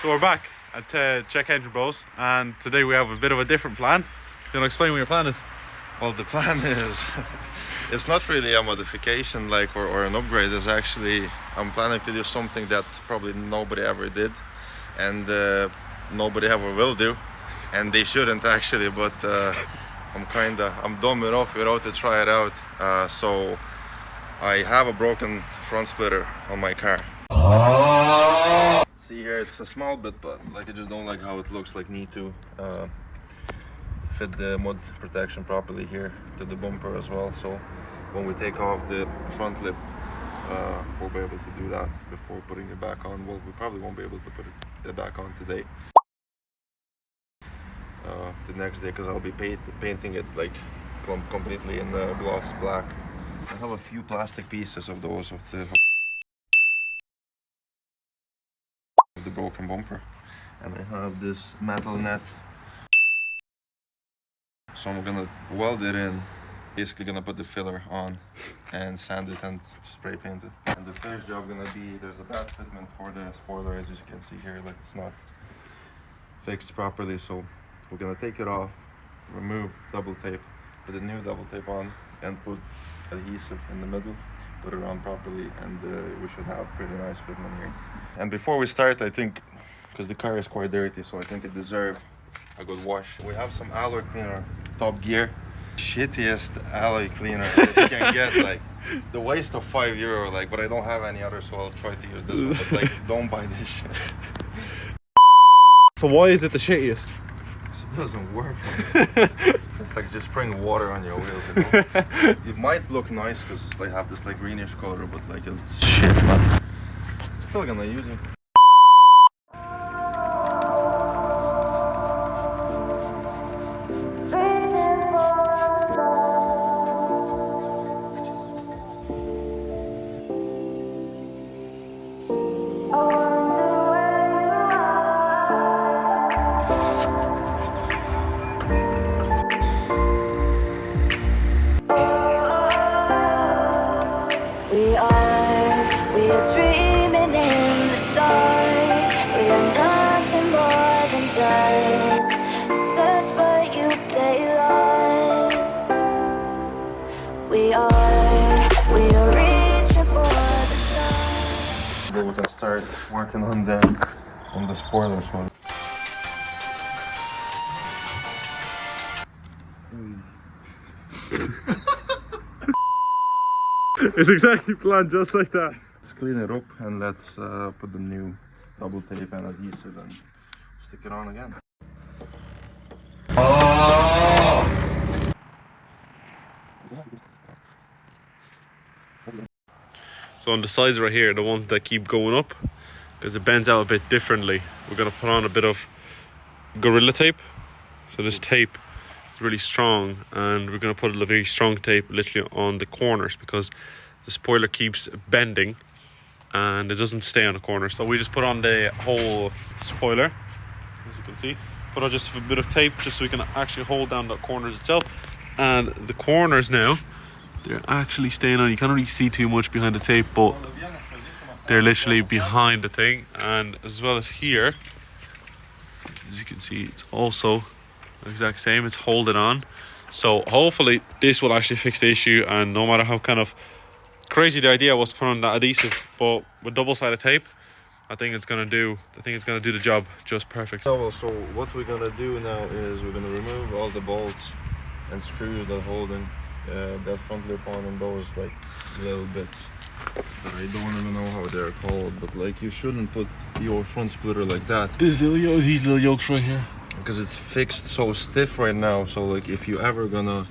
So we're back at CheckEngineBros, and today we have a bit of a different plan. You want to explain what your plan is? Well, the plan is, it's not really a modification or an upgrade. It's actually, I'm planning to do something that probably nobody ever did, and nobody ever will do, and they shouldn't actually, but I'm dumb enough, to try it out. So I have a broken front splitter on my car. See here, it's a small bit, but I just don't like how it looks. Need to fit the mud protection properly here to the bumper as well. So when we take off the front lip, we'll be able to do that before putting it back on. Well, we probably won't be able to put it back on today. The next day, because I'll be painting it completely in gloss black. I have a few plastic pieces of those of the broken bumper, and I have this metal net, so I'm gonna weld it in, basically gonna put the filler on and sand it and spray paint it. And the first job gonna be, there's a bad fitment for the spoiler, as you can see here, it's not fixed properly, so we're gonna take it off, remove double tape, put a new double tape on, and put adhesive in the middle, put it on properly, and we should have pretty nice fitment here. And before we start, I think, because the car is quite dirty, so I think it deserves a good wash. We have some alloy cleaner, Top Gear, shittiest alloy cleaner that you can get, the waste of €5, but I don't have any other, so I'll try to use this one, but don't buy this shit. So why is it the shittiest? It doesn't work. It's just spraying water on your wheels, It might look nice because they have this greenish color, but it's shit, man. Still gonna use it. We are dreaming in the dark. We are nothing more than dust. Search but you stay lost. We are reaching for the stars. Then we can start working on the spoilers one. It's exactly planned just like that. Let's clean it up and let's put the new double tape and adhesive and stick it on again. So on the sides right here, the ones that keep going up, because it bends out a bit differently, we're going to put on a bit of Gorilla Tape. So this tape is really strong, and we're going to put a very strong tape literally on the corners, because the spoiler keeps bending and it doesn't stay on the corner. So we just put on the whole spoiler, as you can see, put on just a bit of tape just so we can actually hold down the corners itself. And the corners now, they're actually staying on. You can't really see too much behind the tape, but they're literally behind the thing. And as well as here, as you can see, it's also the exact same. It's holding on. So hopefully this will actually fix the issue, and no matter how kind of crazy the idea was to put on that adhesive, but with double-sided tape, I think it's gonna do the job just perfect. So what we're gonna do now is we're gonna remove all the bolts and screws that are holding that front lip on, and those little bits that I don't even know how they're called, but you shouldn't put your front splitter like that. These little yokes right here, because it's fixed so stiff right now. So if you ever gonna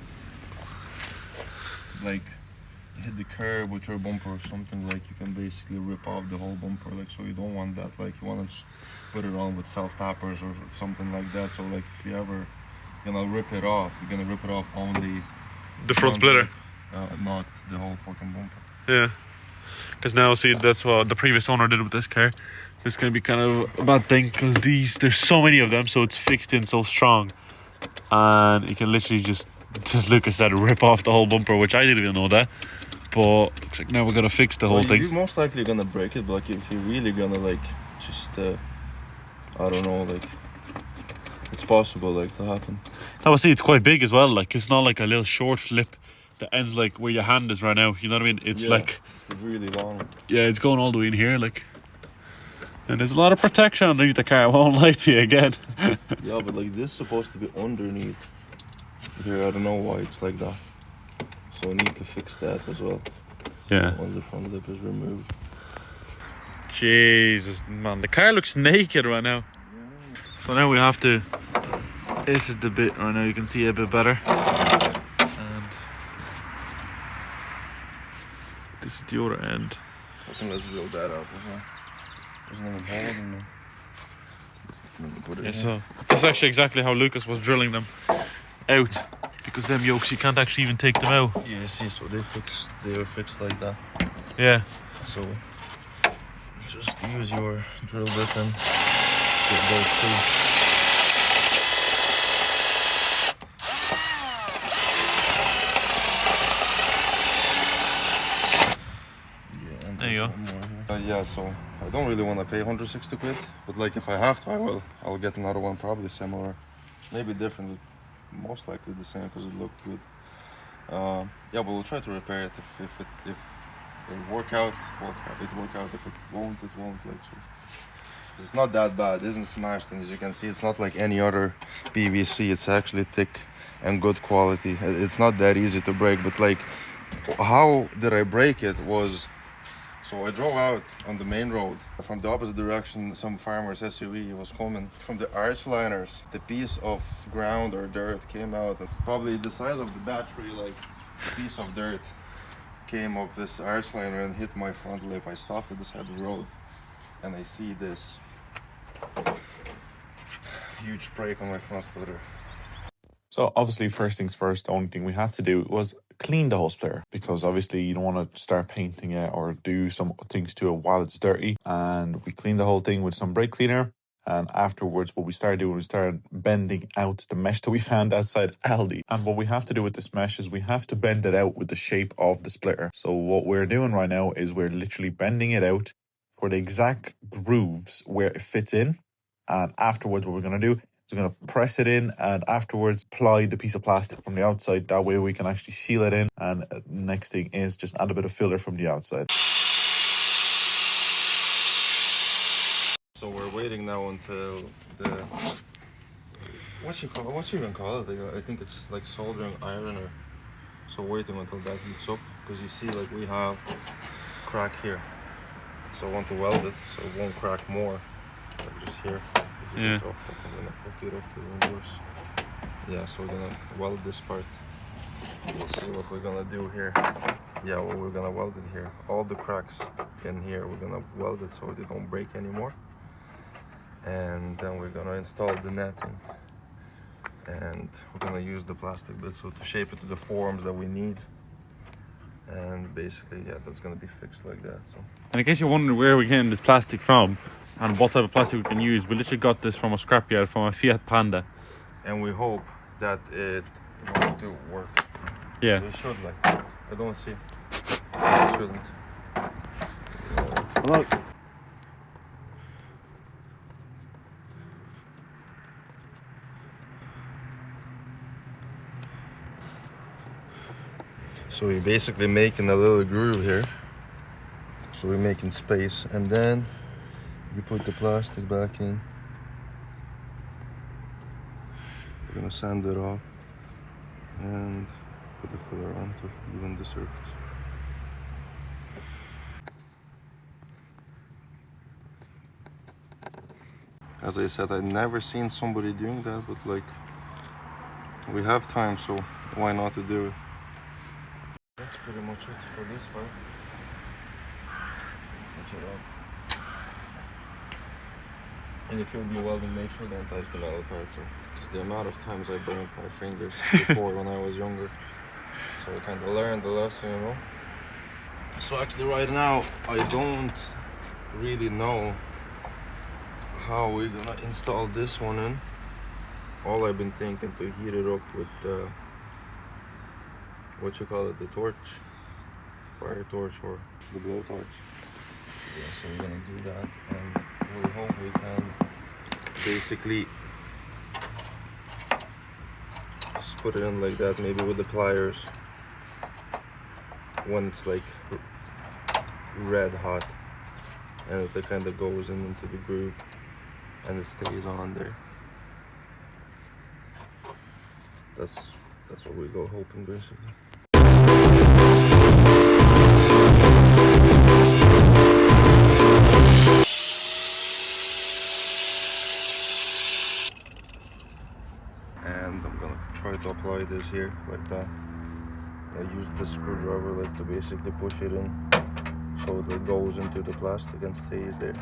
hit the curb with your bumper or something, you can basically rip off the whole bumper, so you don't want that. You want to put it on with self-tappers or something like that, so if you ever gonna rip it off, you're gonna rip it off only the front splitter, not the whole fucking bumper. Yeah, because now see, that's what the previous owner did with this car. This can be kind of a bad thing, because there's so many of them, so it's fixed in so strong, and you can literally just Lucas said, rip off the whole bumper, which I didn't even know that. But looks like now we're gonna fix the whole thing. You're most likely gonna break it, but if you're really gonna just I don't know, like it's possible like to happen. Now I see it's quite big as well. Like it's not like a little short flip that ends like where your hand is right now. You know what I mean? It's like it's really long. Yeah, it's going all the way in here, like. And there's a lot of protection underneath the car. I won't lie to you again. Yeah, but like this is supposed to be underneath here. I don't know why it's like that. So I need to fix that as well. Yeah. Once the front lip is removed. Jesus, man, the car looks naked right now. So now we have to. This is the bit right now. You can see a bit better. And this is the other end. Fucking let's drill that out as well. There's another hole in there. Let me put it in. So this is actually exactly how Lucas was drilling them out, because them yokes you can't actually even take them out. Yeah, you see, so they were fixed like that. Yeah. So just use your drill bit and get those two. There you go. Yeah, so I don't really want to pay 160 quid, but like if I have to, I will. I'll get another one, probably similar, maybe different, but most likely the same because it looked good. Yeah, but we'll try to repair it if it work out, it work out. If it won't, it won't. Like so. It's not that bad. It isn't smashed, and as you can see, it's not like any other PVC. It's actually thick and good quality. It's not that easy to break, but like, how did I break it was. So I drove out on the main road. From the opposite direction, some farmer's SUV was coming. From the arch liners, the piece of ground or dirt came out. Probably the size of the battery, like a piece of dirt came off this arch liner and hit my front lip. I stopped at the side of the road and I see this huge break on my front splitter. So obviously, first things first, the only thing we had to do was clean the whole splitter, because obviously you don't want to start painting it or do some things to it while it's dirty. And we cleaned the whole thing with some brake cleaner. And afterwards, what we started doing, we started bending out the mesh that we found outside Aldi. And what we have to do with this mesh is we have to bend it out with the shape of the splitter. So what we're doing right now is we're literally bending it out for the exact grooves where it fits in. And afterwards, what we're going to do, we're going to press it in and afterwards apply the piece of plastic from the outside. That way we can actually seal it in. And next thing is just add a bit of filler from the outside. So we're waiting now until the what you even call it? I think it's like soldering iron, or so waiting until that heats up, because you see like we have crack here. So I want to weld it so it won't crack more. Like just here. Yeah. Oh, fuck, I'm gonna fuck it up even worse. Yeah, so we're gonna weld this part. We'll see what we're gonna do here. Yeah, well, we're gonna weld it here. All the cracks in here, we're gonna weld it so they don't break anymore. And then we're gonna install the netting. And we're gonna use the plastic bit so to shape it to the forms that we need. And basically, yeah, that's gonna be fixed like that. So. And in case you're wondering where we're getting this plastic from and what type of plastic we can use, we literally got this from a scrapyard, from a Fiat Panda. And we hope that it will do work. Yeah. It should, like, I don't see. It shouldn't. Well, so we're basically making a little groove here. So we're making space, and then you put the plastic back in. We're gonna sand it off and put the filler on to even the surface. As I said, I've never seen somebody doing that, but like, we have time, so why not to do it? That's pretty much it for this part. Switch it up. And if you'll be welding, make sure don't touch the metal parts, because the amount of times I burned my fingers before when I was younger. So I kind of learned the lesson, you know. So actually right now, I don't really know how we're gonna install this one in. All I've been thinking to heat it up with what you call it, the torch, fire torch or the blow torch. Yeah, so we're gonna do that, and we hope we can basically just put it in like that, maybe with the pliers, when it's like red hot, and it kind of goes into the groove and it stays on there. That's what we go hoping, basically. And I'm gonna try to apply this here like that. I use the screwdriver like to basically push it in so that it goes into the plastic and stays there.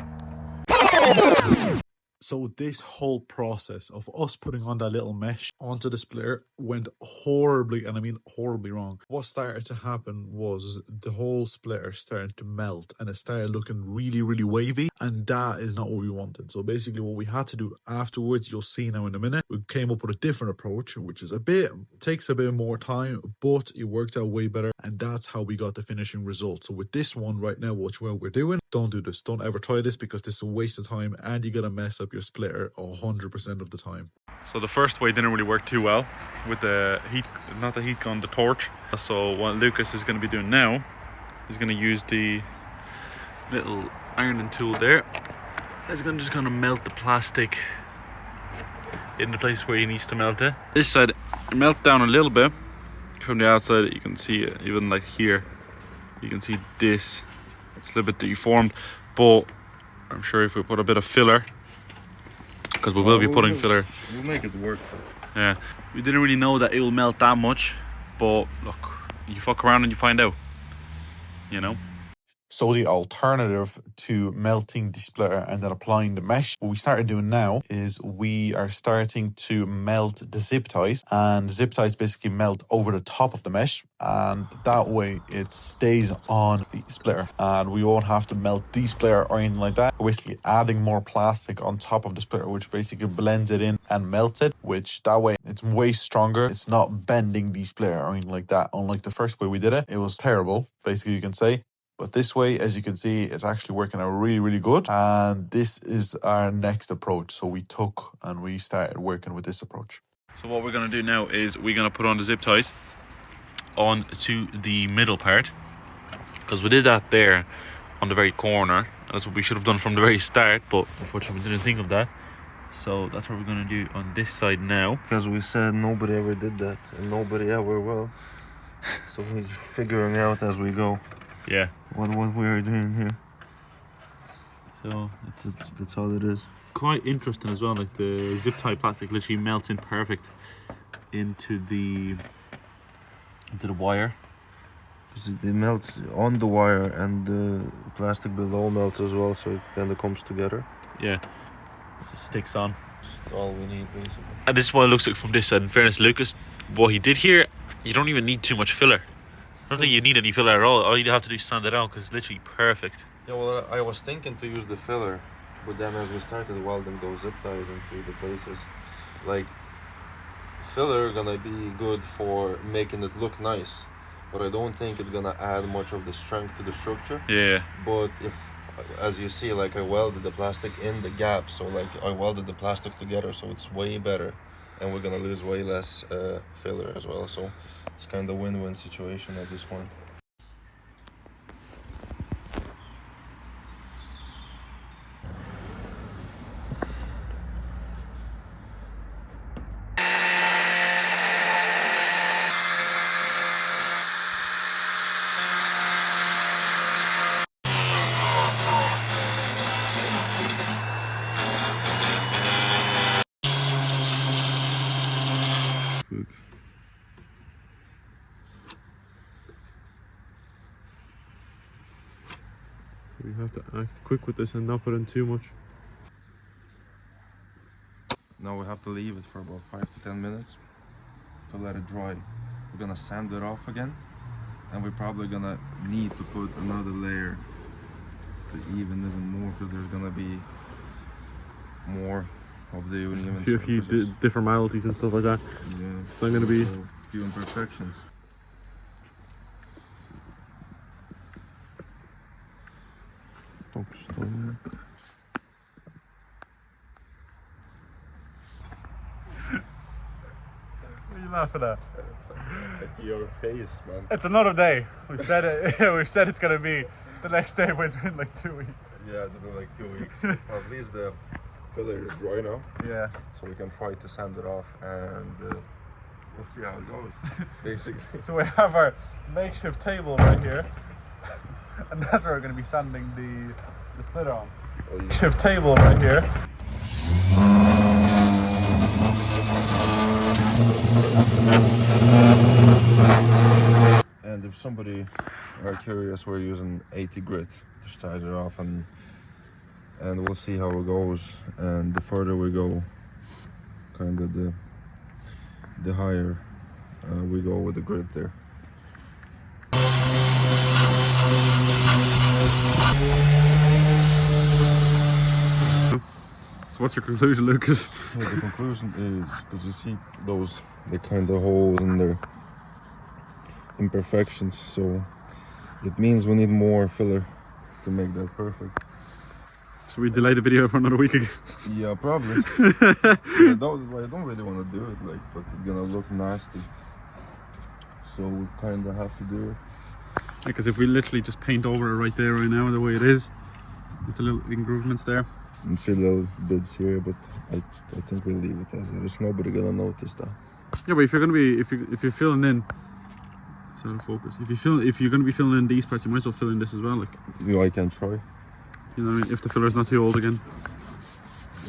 So this whole process of us putting on that little mesh onto the splitter went horribly, and I mean horribly wrong. What started to happen was the whole splitter started to melt and it started looking really, really wavy, and that is not what we wanted. So basically what we had to do afterwards, you'll see now in a minute, we came up with a different approach, which is takes a bit more time, but it worked out way better, and that's how we got the finishing result. So with this one right now, what we're doing, don't do this. Don't ever try this, because this is a waste of time and you're gonna mess up your splitter 100% of the time. So the first way didn't really work too well with the heat, not the heat gun, the torch. So what Lucas is going to be doing now is going to use the little ironing tool there. It's just going to melt the plastic in the place where he needs to melt it. This side, it melt down a little bit. From the outside, you can see it, even like here, you can see this. It's a little bit deformed, but I'm sure if we put a bit of filler, because we will be putting filler. We'll make it work. Yeah, we didn't really know that it will melt that much, but look, you fuck around and you find out, you know. So the alternative to melting the splitter and then applying the mesh, what we started doing now is we are starting to melt the zip ties, and zip ties basically melt over the top of the mesh, and that way it stays on the splitter and we won't have to melt the splitter or anything like that. We're basically adding more plastic on top of the splitter, which basically blends it in and melts it, which that way it's way stronger. It's not bending the splitter or anything like that. Unlike the first way we did it, it was terrible, basically, you can say. But this way, as you can see, it's actually working out really, really good. And this is our next approach. So we took and we started working with this approach. So what we're going to do now is we're going to put on the zip ties onto the middle part, because we did that there on the very corner. That's what we should have done from the very start, but unfortunately we didn't think of that. So that's what we're going to do on this side now. Because we said nobody ever did that, and nobody ever will. So we're figuring out as we go. Yeah. What we are doing here. So That's all it is. quite interesting as well. Like the zip tie plastic literally melts in perfect into the wire. It melts on the wire, and the plastic below melts as well, so it kind of comes together. Yeah. So it sticks on. That's all we need, basically. And this is what it looks like from this side. In fairness, Lucas, what he did here, you don't even need too much filler. I don't think you need any filler at all. All you have to do is sand it out, because it's literally perfect. Yeah, well, I was thinking to use the filler, but then as we started welding those zip ties into the places, like, filler gonna be good for making it look nice, but I don't think it's gonna add much of the strength to the structure. Yeah. But if, as you see, like, I welded the plastic in the gap, so like I welded the plastic together, so it's way better, and we're gonna lose way less filler as well. So it's kind of win-win situation at this point. We have to act quick with this and not put in too much. Now we have to leave it for about 5 to 10 minutes to let it dry. We're gonna sand it off again, and we're probably gonna need to put another layer to even more, because there's gonna be more of the uneven A few surfaces. deformalities and stuff like that. Yeah, It's not gonna be- also a few imperfections. you laughing at? It's your face, man. It's another day. We've said it. We've said it's gonna be the next day, but it's been like 2 weeks. Yeah, it's been like 2 weeks. Well, at least the filler is dry now. Yeah. So we can try to sand it off and we'll see how it goes, basically. So we have our makeshift table right here, and that's where we're gonna be sanding the splitter on. Makeshift table right here. And if somebody are curious, we're using 80 grit to start it off, and we'll see how it goes. And the further we go, kind of the higher we go with the grit there. So what's your conclusion, Lucas? Yeah, the conclusion is, because you see those, the kind of holes and their imperfections, so it means we need more filler to make that perfect. So we delayed the video for another week again. Yeah, probably. I don't really want to do it, like, but it's gonna look nasty, so we kind of have to do it. Because if we literally just paint over it right there, right now, the way it is, with the little improvements there. And fill little bits here, but I think we'll leave it as it is. Nobody gonna notice that. Yeah, but if you're gonna be if you're filling in, it's out of focus. If you're gonna be filling in these parts, you might as well fill in this as well. Like, Yeah, I can try. you know what I mean? If the filler's not too old again.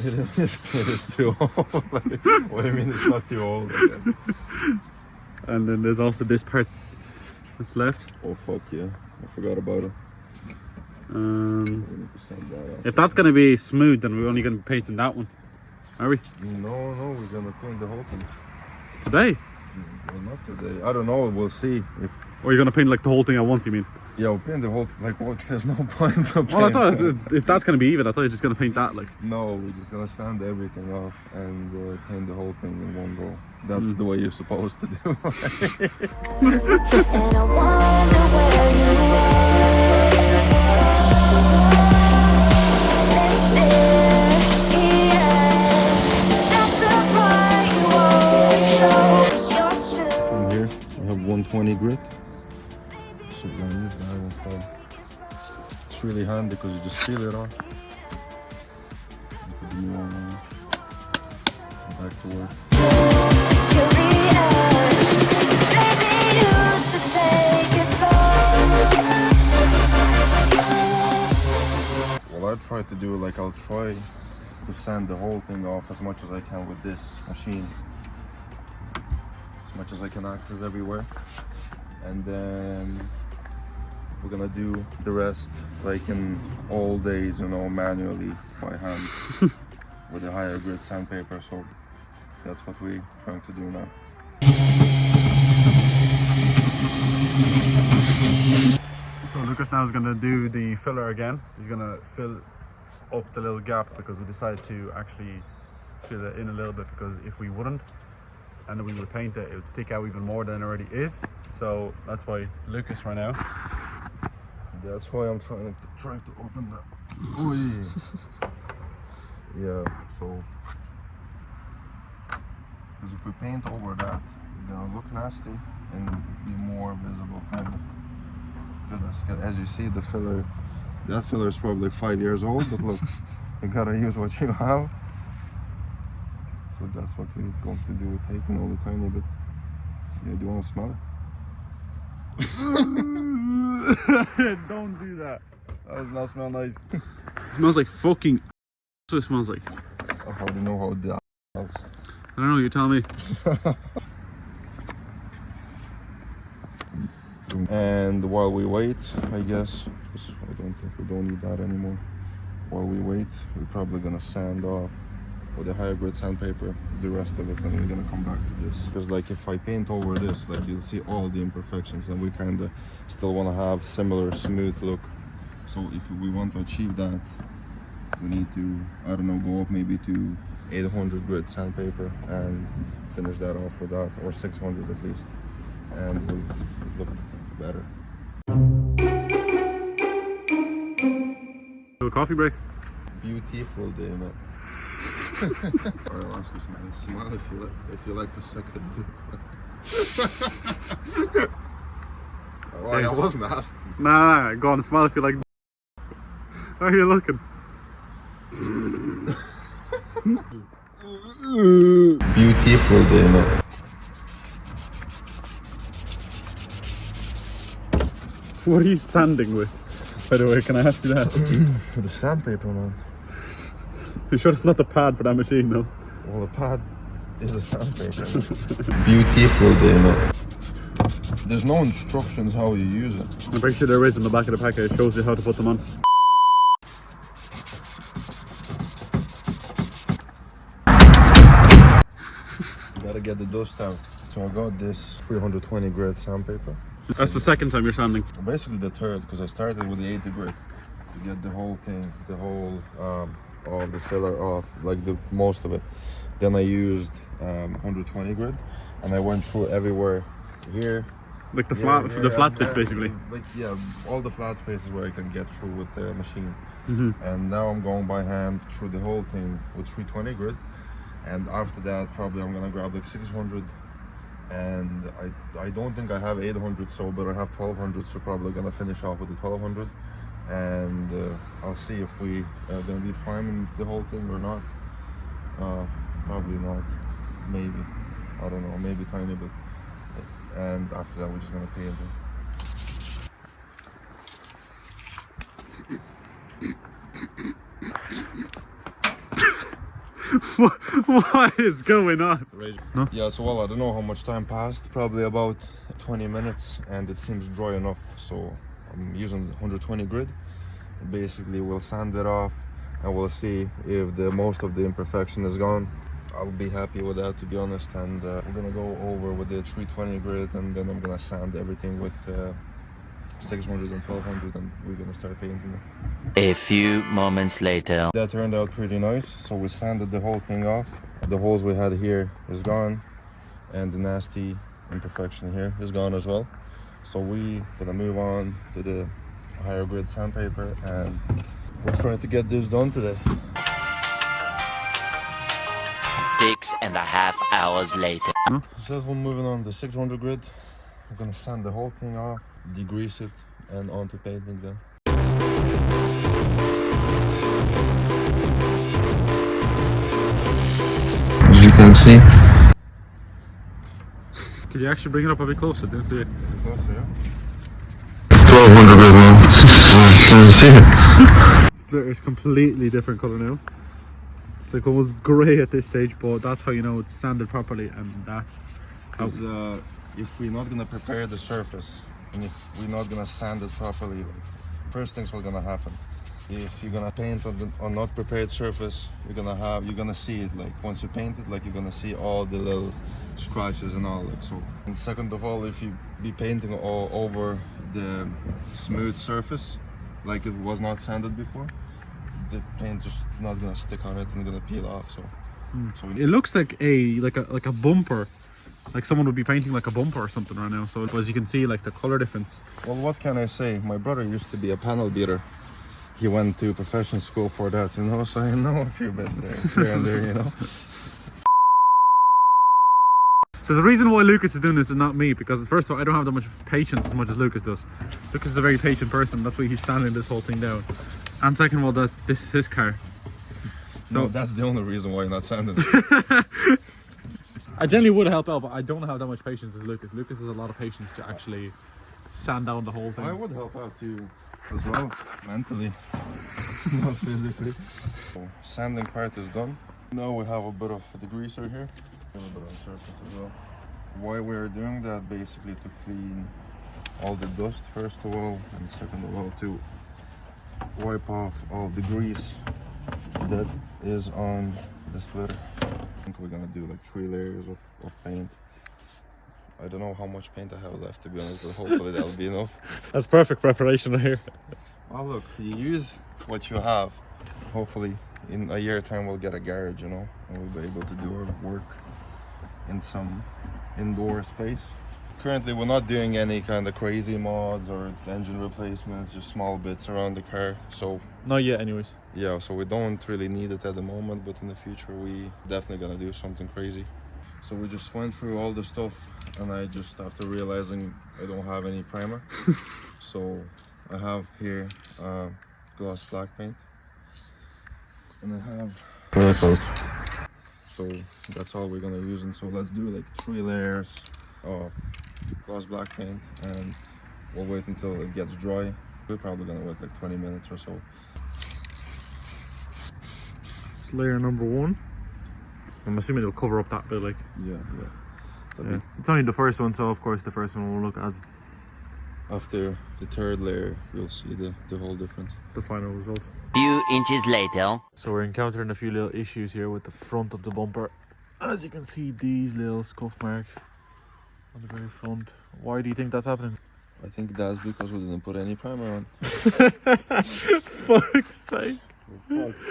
It is too old. Like, what do you mean it's not too old again? And then there's also this part that's left. Oh fuck yeah, I forgot about it. We need to send that off. If that's gonna be smooth, then we're only gonna be painting that one, are we? No, we're gonna paint the whole thing. Today? Well, not today. I don't know. We'll see. If Or you're gonna paint like the whole thing at once? You mean? yeah, we'll paint the whole. Like, what? There's no point. To Well, I thought paint. if that's gonna be even, I thought you're just gonna paint that. Like, No, we're just gonna sand everything off and paint the whole thing in one go. That's the way you're supposed to do. And I wonder where you are. Next year, yes, that's the part you always show. You're true. In here, I have 120 grit. So we're gonna use that instead. It's really handy because you just feel it on. Put the new one on. Back to work. Curious, maybe you should take it slow. Well, I try to do like I'll try to sand the whole thing off as much as I can with this machine, as much as I can access everywhere, and then we're gonna do the rest like in all days, you know, manually by hand with a higher grit sandpaper. So that's what we're trying to do now. so Lucas now is gonna do the filler again. He's gonna fill up the little gap because we decided to actually fill it in a little bit, because if we wouldn't and then we would paint it, it would stick out even more than it already is. So that's why Lucas right now. That's why I'm trying to open that. Oh yeah. Yeah. So, because if we paint over that, it's gonna look nasty and be more visible, kind of. As you see, the filler, that filler is probably like 5 years old, but look, you gotta use what you have. So that's what we're going to do with taking all the tiny bit. Yeah, do you want to smell it? Don't do that. That does not smell nice. It smells like fucking. That's what it smells like. How do you know how that smells? I don't know, you tell me. And while we wait, I guess, 'cause I don't think we don't need that anymore. While we wait, we're probably gonna sand off with a higher grit sandpaper the rest of it, and we're gonna come back to this. Because like if I paint over this, like you'll see all the imperfections, and we kind of still want to have similar smooth look. So if we want to achieve that, we need to, I don't know, go up maybe to 800 grit sandpaper and finish that off with that, or 600 at least, and it will look better. Little coffee break. Beautiful day, man. Alright, I'll ask you something. Smile if you like to suck a dick. Oh, I wasn't asked. Nah, go on, smile if you like. How are you looking? Beautiful day, man. What are you sanding with? By the way, can I ask you that? The sandpaper, man. You sure it's not the pad for that machine, though? Well, the pad is the sandpaper. Beautiful day, man. There's no instructions how you use it. I'm pretty sure there is in the back of the packet. It shows you how to put them on. You gotta get the dust out. So I got this 320 grit sandpaper. That's the second time you're sanding. Basically the third, because I started with the 80 grit to get the whole thing, the whole all the filler off, like the most of it. Then I used 120 grit, and I went through everywhere here. Like the here, flat, the flat bits, there, basically. Like yeah, all the flat spaces where I can get through with the machine. Mm-hmm. And now I'm going by hand through the whole thing with 320 grit. And after that, probably I'm gonna grab like 600. And I don't think I have 800, so but I have 1200, so probably gonna finish off with the 1200. And I'll see if we are gonna be priming the whole thing or not. Probably not, maybe, I don't know, maybe tiny bit. And after that, we're just gonna paint it. What is going on? No? Yeah, so well, I don't know how much time passed, probably about 20 minutes, and it seems dry enough, so I'm using 120 grit. Basically, we'll sand it off and we'll see if the most of the imperfection is gone. I'll be happy with that, to be honest, and we're gonna go over with the 320 grit, and then I'm gonna sand everything with 600 and 1200, and we're gonna start painting it. A few moments later. That turned out pretty nice, so we sanded the whole thing off. The holes we had here is gone, and the nasty imperfection here is gone as well. So we gonna move on to the higher grade sandpaper, and we're trying to get this done today. 6.5 hours later. So we're moving on the 600 grit. We're gonna sand the whole thing off, degrease it, and on to painting then. As you can see. Could you actually bring it up a bit closer? Didn't see it. Closer, yeah. It's 1200 grit now. Can you see it? Splitter is completely different colour now. It's like almost grey at this stage, but that's how you know it's sanded properly, and that's how. Because if we're not gonna prepare the surface, and if we're not gonna sand it properly, first things what's gonna happen. If you're gonna paint on not prepared surface, you're gonna see it, like once you paint it, like you're gonna see all the little scratches and all, like so. And second of all, if you be painting all over the smooth surface, like it was not sanded before, the paint just not gonna stick on it and gonna peel off. So, It looks like a bumper, like someone would be painting like a bumper or something right now. So as you can see, like the color difference. well, what can I say? My brother used to be a panel beater. He went to professional school for that, you know, so I know a few bits there, here and there, you know. There's a reason why Lucas is doing this and not me, because first of all, I don't have that much patience as much as Lucas does. Lucas is a very patient person, that's why he's sanding this whole thing down. And second of all, that this is his car. So no, that's the only reason why you're not sanding. I generally would help out, but I don't have that much patience as Lucas. Lucas has a lot of patience to actually sand down the whole thing. I would help out too, as well, mentally, not physically. So, sanding part is done. Now we have a bit of the greaser here, a little bit on surface as well. Why we're doing that, basically to clean all the dust first of all, and second of all to wipe off all the grease that is on the splitter. I think we're gonna do like 3 layers of paint. I don't know how much paint I have left, to be honest, but hopefully that'll be enough. That's perfect preparation right here. Oh look, you use what you have. Hopefully in a year time we'll get a garage, you know, and we'll be able to do our work in some indoor space. Currently we're not doing any kind of crazy mods or engine replacements, just small bits around the car. So Not yet anyways. yeah, so we don't really need it at the moment, but in the future we definitely gonna do something crazy. So we just went through all the stuff, and I just, after realizing I don't have any primer, so I have here gloss black paint, and I have clear coat. So that's all we're gonna use. And so let's do like 3 layers of gloss black paint, and we'll wait until it gets dry. We're probably gonna wait like 20 minutes or so. It's layer number 1. I'm assuming it'll cover up that bit, like. Yeah. It's only the first one, so of course the first one will look as After the 3rd layer, you'll see the whole difference. the final result. Few inches later. So we're encountering a few little issues here with the front of the bumper. As you can see, these little scuff marks on the very front. Why do you think that's happening? I think that's because we didn't put any primer on. Fuck's sake. For fuck's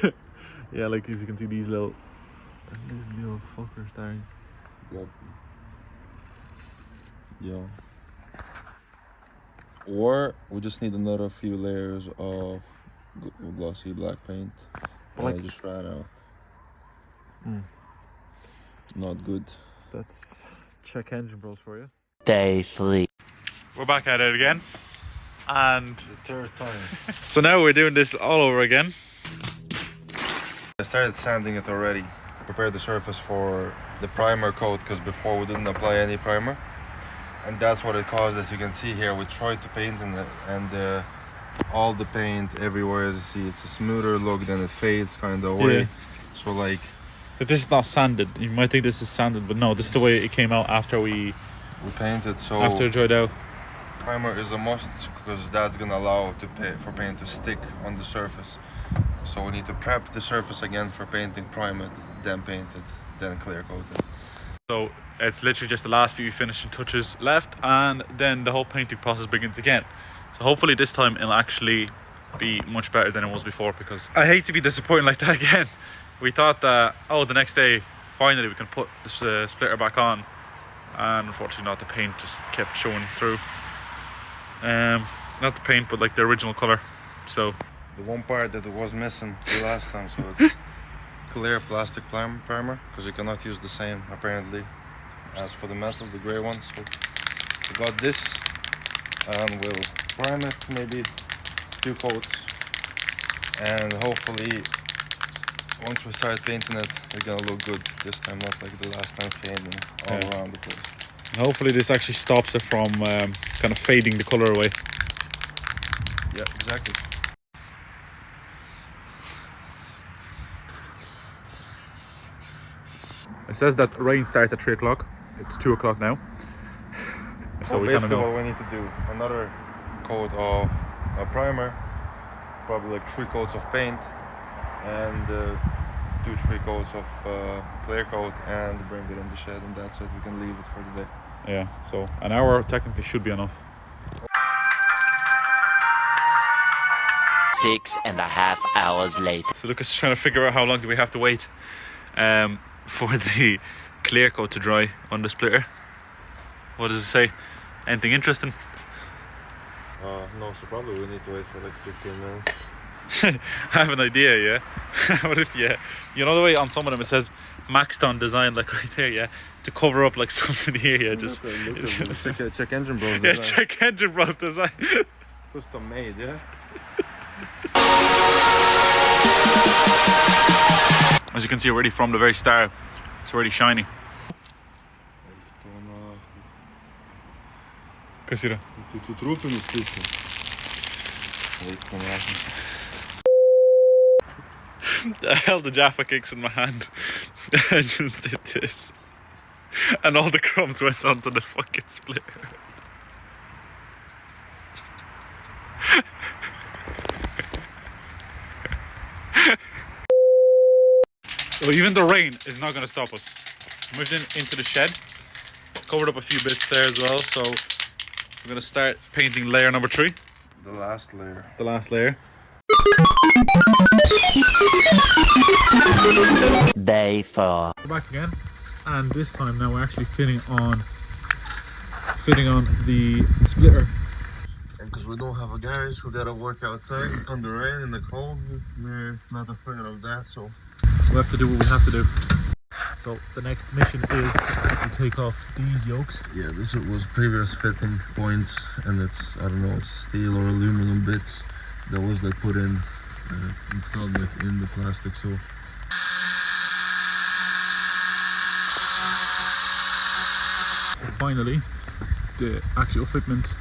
sake. Yeah, like as you can see, these little fuckers there. Yeah. Or we just need another few layers of glossy black paint. And I just ran out. Not good. That's check engine bros for you. Day 3. We're back at it again, and The 3rd time. so now we're doing this all over again. I started sanding it already. Prepare the surface for the primer coat, because before we didn't apply any primer. And that's what it caused. As you can see here, we tried to paint in it, and all the paint everywhere, as you see, it's a smoother look, then it fades kind of away. Yeah. So like, But this is not sanded. You might think this is sanded, but no, this is the way it came out after we painted. So after it dried out. primer is a must, because that's gonna allow for paint to stick on the surface. So we need to prep the surface again for painting, prime it, then paint it, then clear coat it. So it's literally just the last few finishing touches left, and then the whole painting process begins again. So hopefully this time it'll actually be much better than it was before, because I hate to be disappointed like that again. We thought that, the next day finally we can put this splitter back on, and unfortunately not. The paint just kept showing through. Not the paint, but like the original color. So The one part that was missing the last time, so it's clear plastic primer, because you cannot use the same apparently as for the metal, the gray one. So we got this, and we'll prime it, maybe 2 coats, and hopefully once we start painting it, it's gonna look good this time, not like the last time, fading all around the place. hopefully this actually stops it from kind of fading the color away. Yeah, exactly. It says that rain starts at 3 o'clock. It's 2 o'clock now. So we kind of basically know. what we need to do, another coat of a primer, probably like 3 coats of paint, and 2-3 coats of clear coat, and bring it in the shed, and that's it. We can leave it for the day. Yeah, so an hour technically should be enough. 6.5 hours later. So Lucas is trying to figure out how long do we have to wait for the clear coat to dry on the splitter. What does it say? Anything interesting? No, so probably we need to wait for like 15 minutes. I have an idea, yeah. What if, you know the way on some of them it says maxed on design, like right there, yeah, to cover up like something here, yeah, just Check Engine Bros. yeah, check engine bros design. Custom made, yeah. As you can see already from the very start, it's already shiny. Casira. I held the Jaffa cakes in my hand. I just did this. And all the crumbs went onto the fucking splitter. Well, even the rain is not going to stop us. Moved into the shed. Covered up a few bits there as well. So we're going to start painting layer number 3. The last layer. The last layer. Day 4. We're back again, and this time now we're actually fitting on the splitter. And because we don't have a garage, we gotta work outside on the rain in the cold. We're not afraid of that, so We have to do what we have to do. So the next mission is to take off these yokes. Yeah, this was previous fitting points, and it's, I don't know, it's steel or aluminum bits that was like put in, installed like in the plastic. So finally, the actual fitment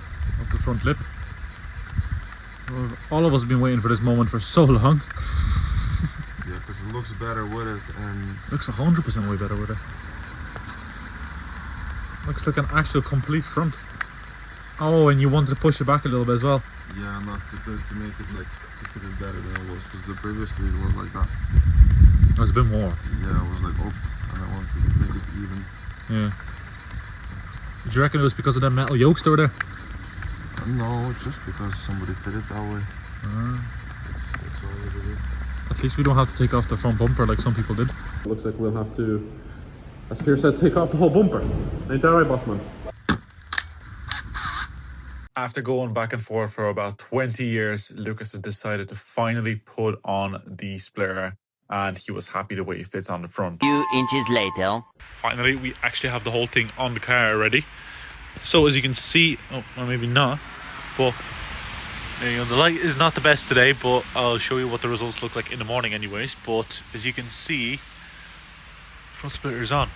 of the front lip. All of us have been waiting for this moment for so long. yeah, because it looks better with it, and Looks 100% way better with it. Looks like an actual complete front. Oh, and you wanted to push it back a little bit as well. yeah, not to make it like to fit it better than it was, because the previously it was like that. There's a bit more. Yeah, it was like up, and I want to make it even. Yeah. Do you reckon it was because of the metal yokes that were there? No, it's just because somebody fit it that way. That's all it is. At least we don't have to take off the front bumper like some people did. Looks like we'll have to, as Pierre said, take off the whole bumper. Ain't that right, bossman? After going back and forth for about 20 years, Lucas has decided to finally put on the splitter, and he was happy the way it fits on the front. Few inches later. Finally, we actually have the whole thing on the car already. So as you can see, oh, well, maybe not, but you know, the light is not the best today, but I'll show you what the results look like in the morning anyways. But as you can see, front splitter is on,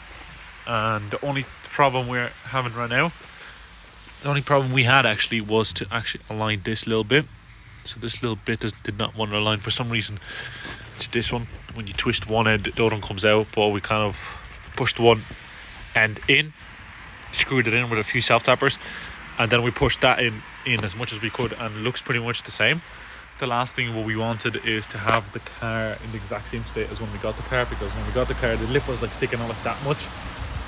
and the only problem we're having right now, the only problem we had actually was to actually align this little bit. So this little bit did not want to align for some reason to this one. When you twist one end, the other one comes out, but we kind of pushed one end in, screwed it in with a few self-tappers, and then we pushed that in as much as we could, and it looks pretty much the same. The last thing what we wanted is to have the car in the exact same state as when we got the car, because when we got the car the lip was like sticking out like that much.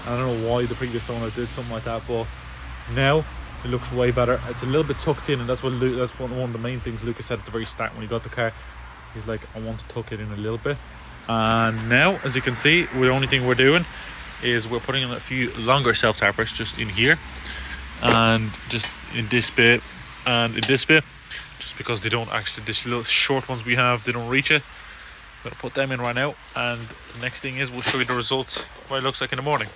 I don't know why the previous owner did something like that, but now it looks way better. It's a little bit tucked in, and that's one of the main things Lucas said at the very start when he got the car. He's like, I want to tuck it in a little bit. And now, as you can see, the only thing we're doing is we're putting in a few longer self-tappers just in here, and just in this bit and in this bit, just because they don't actually, these little short ones we have, they don't reach it. I'm gonna put them in right now, and the next thing is we'll show you the results, what it looks like in the morning.